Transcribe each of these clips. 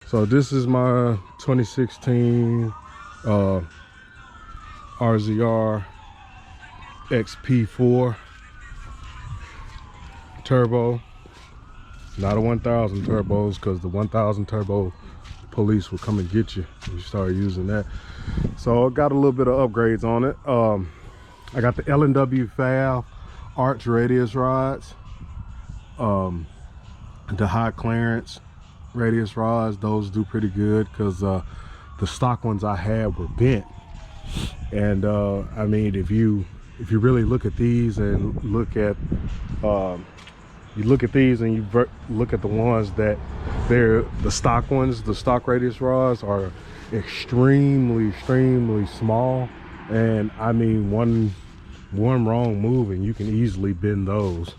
So this is my 2016 RZR XP4 Turbo. Not a 1000 turbos, because the 1000 turbo police will come and get you if you start using that. So I got a little bit of upgrades on it. I got the L&W Fab arch radius rods, the high clearance radius rods. Those do pretty good, because the stock ones I had were bent. And I mean, if you really look at these and look at you look at these and you look at the ones that they're the stock ones, the stock radius rods are extremely small. And I mean, one wrong move and you can easily bend those.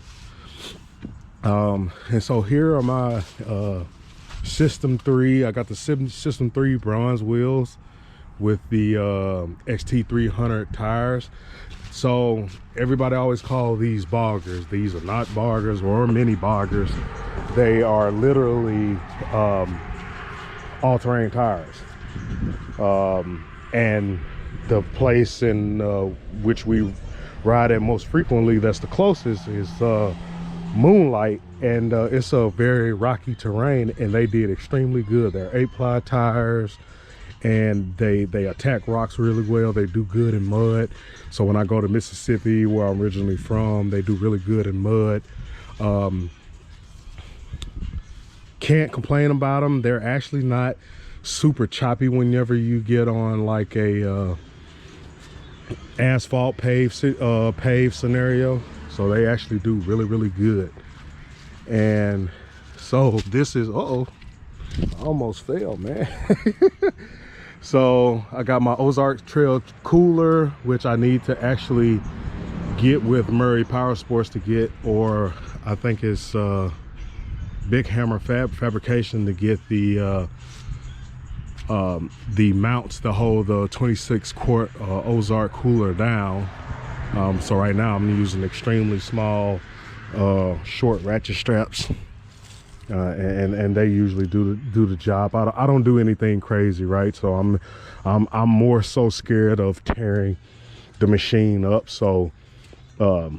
And so here are my System 3. I got the System 3 bronze wheels with the XT300 tires. So everybody always call these boggers. These are not boggers or mini boggers. They are literally all-terrain tires. And the place in which we ride at most frequently, that's the closest, is Moonlight, and it's a very rocky terrain, and they did extremely good. They're 8-ply tires, and they attack rocks really well. They do good in mud. So when I go to Mississippi, where I'm originally from, they do really good in mud. Can't complain about them. They're actually not super choppy whenever you get on like a asphalt paved scenario. So they actually do really good. And so this is, I almost fell, man. So I got my Ozark Trail cooler, which I need to actually get with Murray Power Sports to get, or I think it's Big Hammer Fabrication to get the mounts to hold the 26-quart Ozark cooler down. So right now I'm using extremely small short ratchet straps, and they usually do the job. I don't do anything crazy, right? So I'm more so scared of tearing the machine up. So I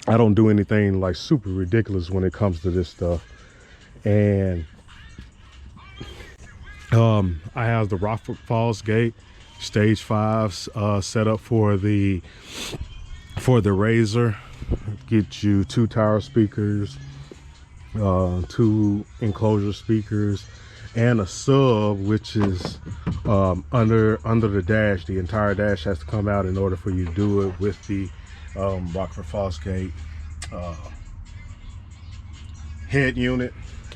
don't do anything like super ridiculous when it comes to this stuff. And I have the Rockford Falls gate stage 5 set up for the RZR. Get you 2 tower speakers, 2 enclosure speakers, and a sub, which is under the dash. The entire dash has to come out in order for you to do it with the Rockford Falls gate head unit.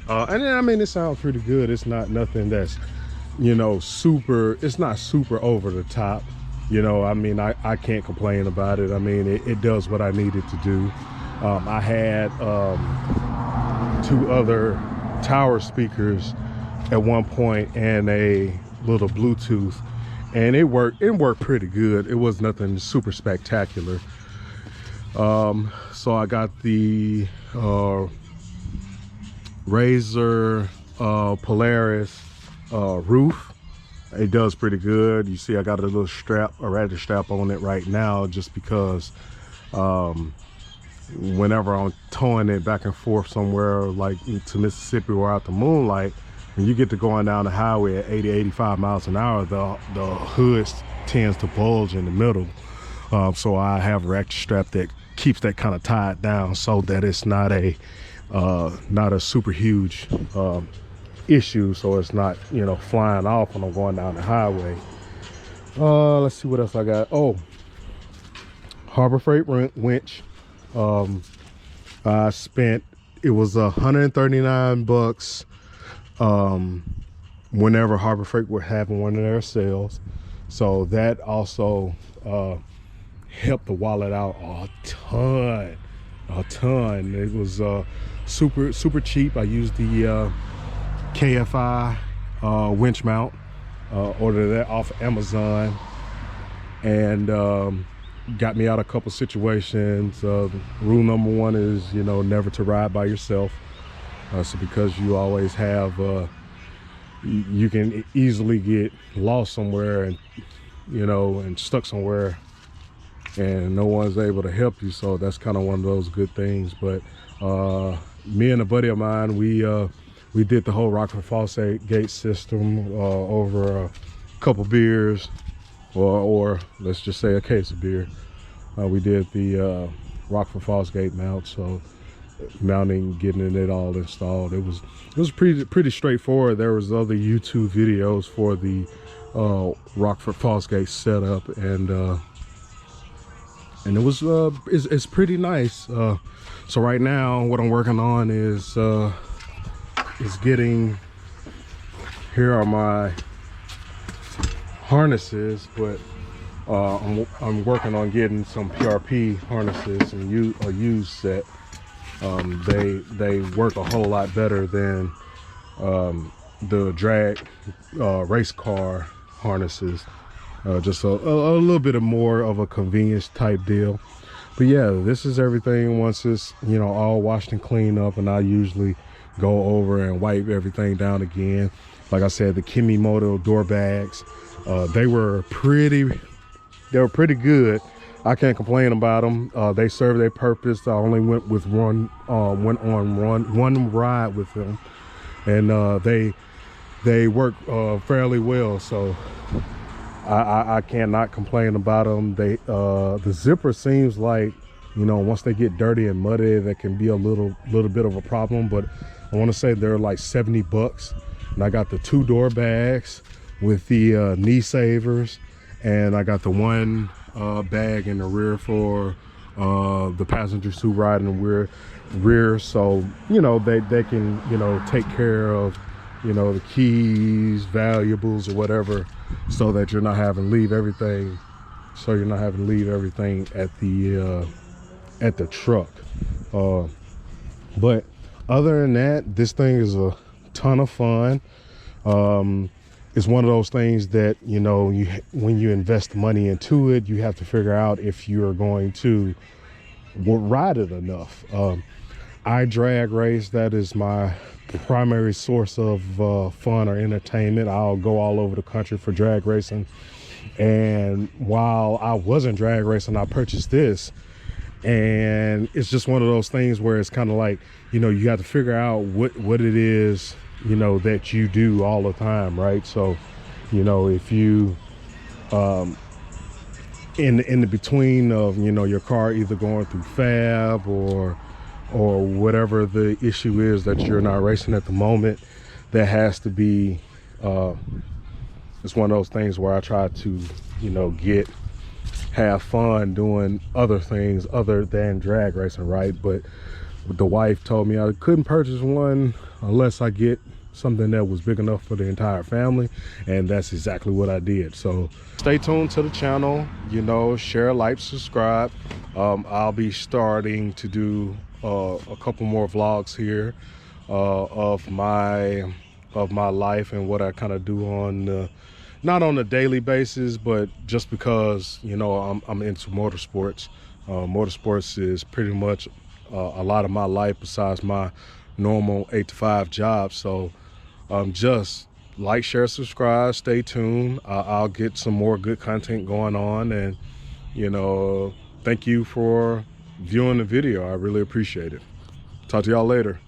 And then, I mean, it sounds pretty good. It's not nothing that's, you know, it's not super over the top. You know, I mean, I can't complain about it. I mean, it does what I needed to do. I had 2 other tower speakers at one point and a little Bluetooth, and it worked pretty good. It was nothing super spectacular. So I got the RZR Polaris roof. It does pretty good. You see I got a little strap, a ratchet strap on it right now, just because whenever I'm towing it back and forth somewhere like to Mississippi or out to Moonlight, when you get to going down the highway at 80-85 miles an hour, the hood tends to bulge in the middle. So I have a ratchet strap that keeps that kind of tied down so that it's not a super huge issue, so it's not, you know, flying off when I'm going down the highway. Let's see what else I got. Oh, Harbor Freight winch. I spent, it was $139 whenever Harbor Freight were having one of their sales. So that also helped the wallet out a ton. It was super cheap. I used the KFI winch mount, ordered that off Amazon, and got me out a couple situations. Rule number 1 is, you know, never to ride by yourself. So because you always have you can easily get lost somewhere and, you know, and stuck somewhere and no one's able to help you. So that's kind of one of those good things. But me and a buddy of mine, we did the whole Rockford Fosgate system over a couple beers, or let's just say a case of beer. We did the Rockford Fosgate mount, so mounting, getting it all installed. It was pretty straightforward. There was other YouTube videos for the Rockford Fosgate setup, and it was it's pretty nice. So right now what I'm working on is getting, here are my harnesses, but I'm working on getting some PRP harnesses and a used set. They work a whole lot better than the drag race car harnesses. Just a little bit more of a convenience type deal. But yeah, this is everything once it's, you know, all washed and cleaned up, and I usually go over and wipe everything down again. Like I said, the Kimimoto door bags, they were pretty good. I can't complain about them. They serve their purpose. I only went with one ride with them, and they work fairly well. So I cannot complain about them. The zipper seems like, you know, once they get dirty and muddy, that can be a little bit of a problem. But I want to say they're like 70 bucks. And I got the 2 door bags with the knee savers, and I got the one bag in the rear for the passengers who ride in the rear. So, you know, they can, you know, take care of, you know, the keys, valuables, or whatever, so that you're not having to leave everything. So you're not having to leave everything at the truck. But other than that, this thing is a ton of fun. It's one of those things that, you know, when you invest money into it, you have to figure out if you're going to ride it enough. I drag race. That is my primary source of fun or entertainment. I'll go all over the country for drag racing. And while I wasn't drag racing, I purchased this. And it's just one of those things where it's kind of like, you know, you have to figure out what it is, you know, that you do all the time, right? So, you know, if you in the between of, you know, your car either going through fab or whatever the issue is that you're not racing at the moment, that has to be it's one of those things where I try to, you know, have fun doing other things other than drag racing, right? But the wife told me I couldn't purchase one unless I get something that was big enough for the entire family, and that's exactly what I did. So stay tuned to the channel, you know, share, like, subscribe. I'll be starting to do a couple more vlogs here of my life and what I kind of do on not on a daily basis, but just because, you know, I'm into motorsports. Motorsports is pretty much a lot of my life besides my normal 8 to 5 job. So just like, share, subscribe, stay tuned. I'll get some more good content going on, and, you know, thank you for viewing the video. I really appreciate it. Talk to y'all later.